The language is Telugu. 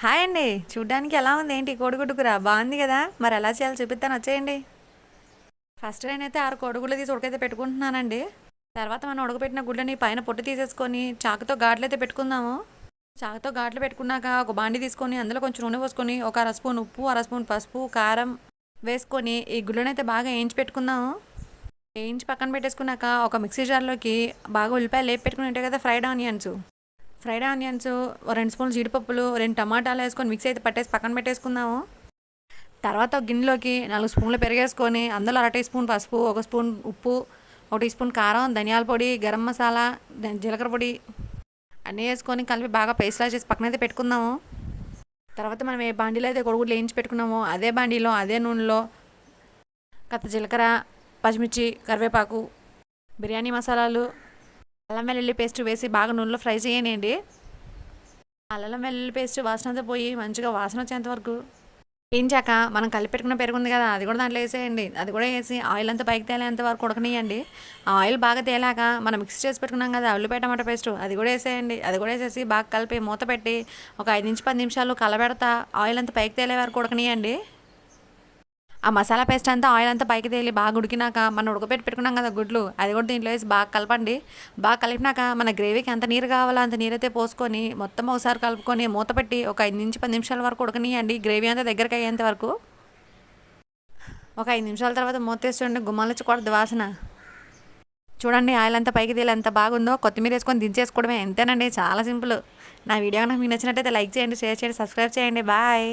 హాయ్ అండి. చూడ్డానికి ఎలా ఉంది ఏంటి కోడిగుడ్డు కూర? బాగుంది కదా! మరి ఎలా చేయాలో చూపిస్తాను వచ్చేయండి. ఫస్ట్ నేనైతే 6 కోడిగుడ్లు తీసి ఉడకైతే పెట్టుకుంటున్నానండి. తర్వాత మనం ఉడకపెట్టిన గుడ్లని పైన పొట్టు తీసేసుకొని చాకుతో ఘాట్లయితే పెట్టుకుందాము. చాకుతో ఘాట్లు పెట్టుకున్నాక ఒక బాండి తీసుకొని అందులో కొంచెం నూనె పోసుకొని ఒక అర స్పూన్ ఉప్పు, అర స్పూన్ పసుపు, కారం వేసుకొని ఈ గుడ్లనైతే బాగా వేయించి పెట్టుకుందాము. వేయించి పక్కన పెట్టేసుకున్నాక ఒక మిక్సీ జార్లోకి బాగా ఉల్లిపాయలు లేపి పెట్టుకుని ఉంటాయి కదా ఫ్రైడ్ ఆనియన్స్ 2 స్పూన్లు జీడిపప్పులు 2 టమాటాలు వేసుకొని మిక్సీ అయితే పట్టేసి పక్కన పెట్టేసుకుందాము. తర్వాత ఒక గిన్నెలోకి 4 స్పూన్లు పెరిగేసుకొని అందులో అర టీ స్పూన్ పసుపు, 1 స్పూన్ ఉప్పు, 1 టీ స్పూన్ కారం, ధనియాల పొడి, గరం మసాలా, జీలకర్ర పొడి అన్నీ వేసుకొని కలిపి బాగా పేస్ట్లా చేసి పక్కనైతే పెట్టుకుందాము. తర్వాత మనం ఏ బాండీలో అయితే కొడుగుడ్లు వేయించి పెట్టుకున్నామో అదే బాండీలో అదే నూనెలో కత్త జీలకర్ర, పచ్చిమిర్చి, కరివేపాకు, బిర్యానీ మసాలాలు, అల్లం వెల్లుల్లి పేస్ట్ వేసి బాగా నూనెలో ఫ్రై చేయనండి. అల్లం వెల్లుల్లి పేస్ట్ వాసన అంతా పోయి మంచిగా వాసన వచ్చేంత వరకు వేయించాక మనం కలిపి పెట్టుకున్న పెరుగు ఉంది కదా అది కూడా దాంట్లో వేసేయండి. అది కూడా వేసి ఆయిల్ అంతా పైకి తేలేంత వరకు ఉడకనియండి. ఆ ఆయిల్ బాగా తేలాక మనం మిక్స్ చేసి పెట్టుకున్నాం కదా ఉల్లిపాయ టమాటా పేస్ట్ అది కూడా వేసేయండి. అది కూడా వేసేసి బాగా కలిపి మూత పెట్టి ఒక 5 నుంచి 10 నిమిషాలు కలబెడతా ఆయిల్ అంతా పైకి తేలే వరకు ఉడకనియండి. ఆ మసాలా పేస్ట్ అంతా ఆయిల్ అంతా పైకి తేలి బాగా ఉడికినాక మనం ఉడకపెట్టి పెట్టుకున్నాం కదా గుడ్లు అది కూడా దీంట్లో వేసి బాగా కలపండి. బాగా కలిపినాక మన గ్రేవీకి ఎంత నీరు కావాలో అంత నీరైతే పోసుకొని మొత్తం ఒకసారి కలుపుకొని మూత పెట్టి ఒక 5 నుంచి 10 నిమిషాల వరకు ఉడకనియండి. గ్రేవీ అంతా దగ్గరికి అయ్యేంత వరకు. ఒక 5 నిమిషాల తర్వాత మూత వేసి చూడండి గుమ్మాలొచ్చి కొడద్దు వాసన. చూడండి ఆయిల్ అంతా పైకి తేలి ఎంత బాగుందో. కొత్తిమీర వేసుకొని దించేసుకోవడమే. ఎంతేనండి, చాలా సింపుల్. నా వీడియో కనుక మీకు నచ్చినట్టయితే లైక్ చేయండి, షేర్ చేయండి, సబ్స్క్రైబ్ చేయండి. బాయ్.